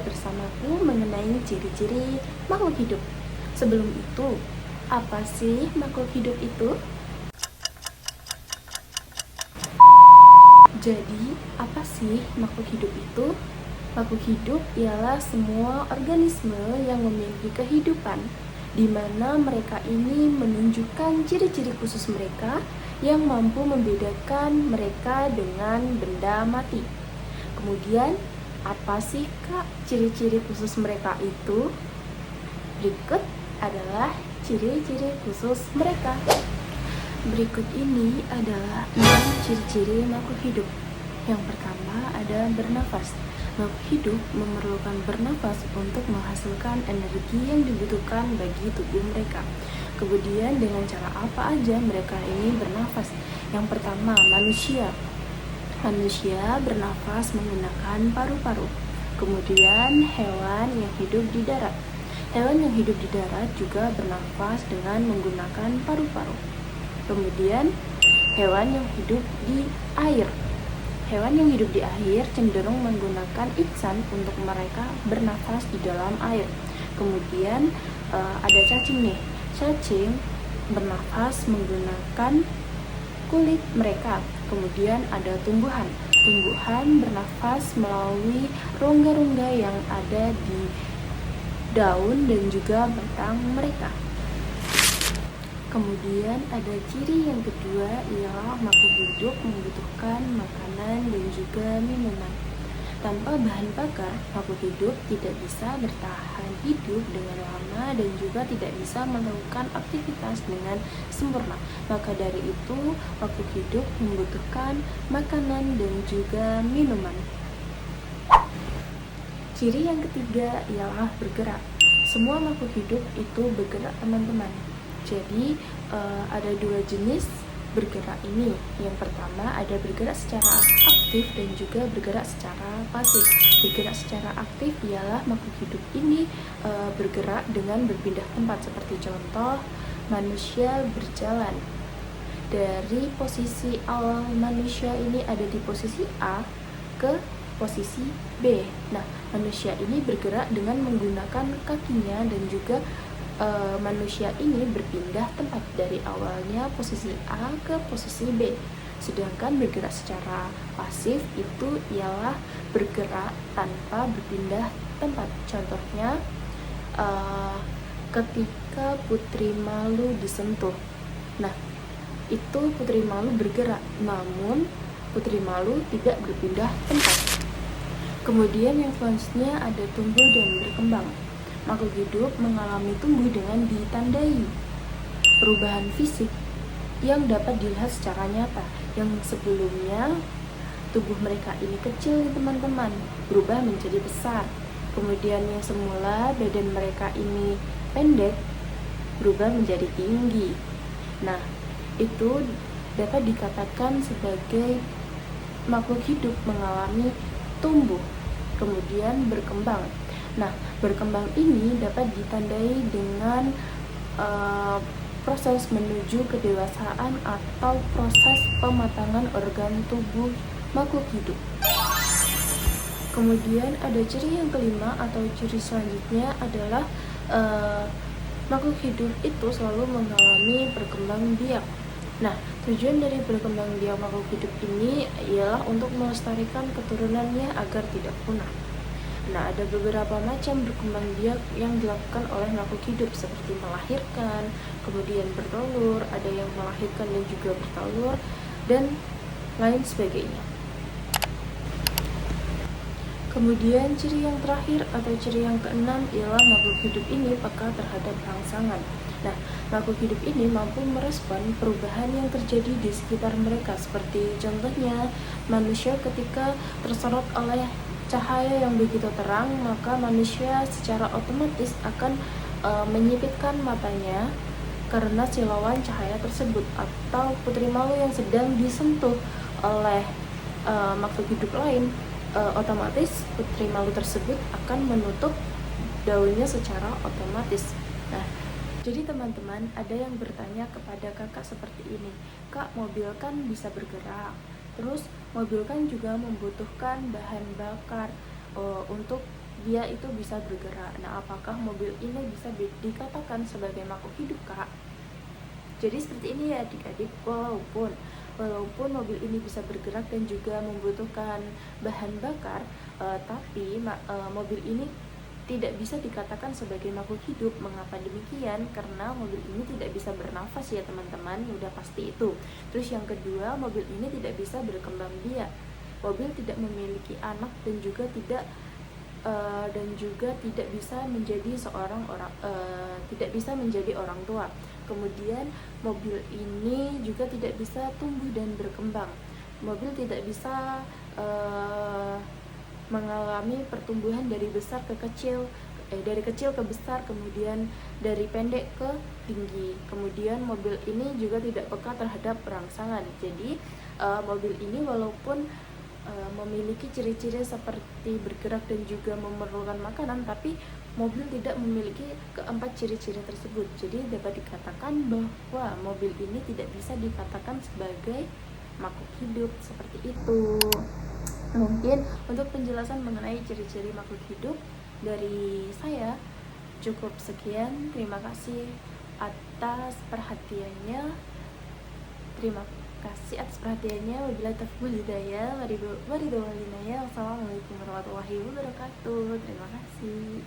bersamaku mengenai ciri-ciri makhluk hidup. Sebelum itu, apa sih makhluk hidup itu? Jadi, apa sih makhluk hidup itu? Makhluk hidup ialah semua organisme yang memiliki kehidupan, di mana mereka ini menunjukkan ciri-ciri khusus mereka yang mampu membedakan mereka dengan benda mati. Kemudian, apa sih Kak ciri-ciri khusus mereka itu? Berikut adalah ciri-ciri khusus mereka. Berikut ini adalah 6 ciri-ciri makhluk hidup. Yang pertama ada bernafas. Makhluk hidup memerlukan bernafas untuk menghasilkan energi yang dibutuhkan bagi tubuh mereka. Kemudian dengan cara apa aja mereka ini bernafas? Yang pertama, manusia. Manusia bernafas menggunakan paru-paru. Kemudian hewan yang hidup di darat. Hewan yang hidup di darat juga bernafas dengan menggunakan paru-paru. Kemudian hewan yang hidup di air. Hewan yang hidup di air cenderung menggunakan iksan untuk mereka bernafas di dalam air. Kemudian ada cacing nih. Cacing bernafas menggunakan kulit mereka. Kemudian ada tumbuhan. Tumbuhan bernafas melalui rongga-rongga yang ada di daun dan juga batang mereka. Kemudian ada ciri yang kedua ialah makhluk hidup membutuhkan makanan dan juga minuman. Tanpa bahan bakar, makhluk hidup tidak bisa bertahan hidup dengan lama dan juga tidak bisa melakukan aktivitas dengan sempurna. Maka dari itu, makhluk hidup membutuhkan makanan dan juga minuman. Ciri yang ketiga ialah bergerak. Semua makhluk hidup itu bergerak, teman-teman. Jadi ada 2 jenis bergerak ini. Yang pertama ada bergerak secara aktif dan juga bergerak secara pasif. Bergerak secara aktif ialah makhluk hidup ini bergerak dengan berpindah tempat. Seperti contoh, manusia berjalan dari posisi awal manusia ini ada di posisi A ke posisi B. Nah, manusia ini bergerak dengan menggunakan kakinya dan juga manusia ini berpindah tempat dari awalnya posisi A ke posisi B. Sedangkan bergerak secara pasif itu ialah bergerak tanpa berpindah tempat. Contohnya ketika Putri Malu disentuh. Nah, itu Putri Malu bergerak, namun Putri Malu tidak berpindah tempat. Kemudian yang selanjutnya ada tumbuh dan berkembang. Makhluk hidup mengalami tumbuh dengan ditandai perubahan fisik yang dapat dilihat secara nyata. Yang sebelumnya tubuh mereka ini kecil, teman-teman, berubah menjadi besar. Kemudian yang semula badan mereka ini pendek berubah menjadi tinggi. Nah, itu dapat dikatakan sebagai makhluk hidup mengalami tumbuh kemudian berkembang. Nah, berkembang ini dapat ditandai dengan proses menuju kedewasaan atau proses pematangan organ tubuh makhluk hidup. Kemudian ada ciri yang kelima atau ciri selanjutnya adalah makhluk hidup itu selalu mengalami berkembang biak. Nah, tujuan dari berkembang biak makhluk hidup ini ialah untuk melestarikan keturunannya agar tidak punah. Nah, ada beberapa macam berkembang biak yang dilakukan oleh makhluk hidup seperti melahirkan, kemudian bertelur, ada yang melahirkan dan juga bertelur, dan lain sebagainya. Kemudian ciri yang terakhir atau ciri yang keenam ialah makhluk hidup ini peka terhadap rangsangan. Nah, makhluk hidup ini mampu merespon perubahan yang terjadi di sekitar mereka, seperti contohnya manusia ketika tersorot oleh cahaya yang begitu terang, maka manusia secara otomatis akan menyipitkan matanya karena silauan cahaya tersebut. Atau Putri Malu yang sedang disentuh oleh makhluk hidup lain, otomatis Putri Malu tersebut akan menutup daunnya secara otomatis. Nah, jadi teman-teman, ada yang bertanya kepada kakak seperti ini, "Kak, mobil kan bisa bergerak, terus mobil kan juga membutuhkan bahan bakar untuk dia itu bisa bergerak. Nah, apakah mobil ini bisa dikatakan sebagai makhluk hidup, Kak? Jadi seperti ini ya adik-adik, walaupun mobil ini bisa bergerak dan juga membutuhkan bahan bakar, tapi mobil ini tidak bisa dikatakan sebagai makhluk hidup. Mengapa demikian? Karena mobil ini tidak bisa bernafas ya teman-teman, udah pasti itu. Terus yang kedua, mobil ini tidak bisa berkembang biak. Mobil tidak memiliki anak dan juga tidak bisa menjadi tidak bisa menjadi orang tua. Kemudian mobil ini juga tidak bisa tumbuh dan berkembang. Mobil tidak bisa mengalami pertumbuhan dari kecil ke besar, kemudian dari pendek ke tinggi. Kemudian mobil ini juga tidak peka terhadap rangsangan. Jadi mobil ini walaupun memiliki ciri-ciri seperti bergerak dan juga memerlukan makanan, tapi mobil tidak memiliki keempat ciri-ciri tersebut. Jadi dapat dikatakan bahwa mobil ini tidak bisa dikatakan sebagai makhluk hidup seperti itu. Mungkin untuk penjelasan mengenai ciri-ciri makhluk hidup dari saya cukup sekian. Terima kasih atas perhatiannya. Wabillahi taufiq wal hidayah. Wassalamualaikum warahmatullahi wabarakatuh. Terima kasih.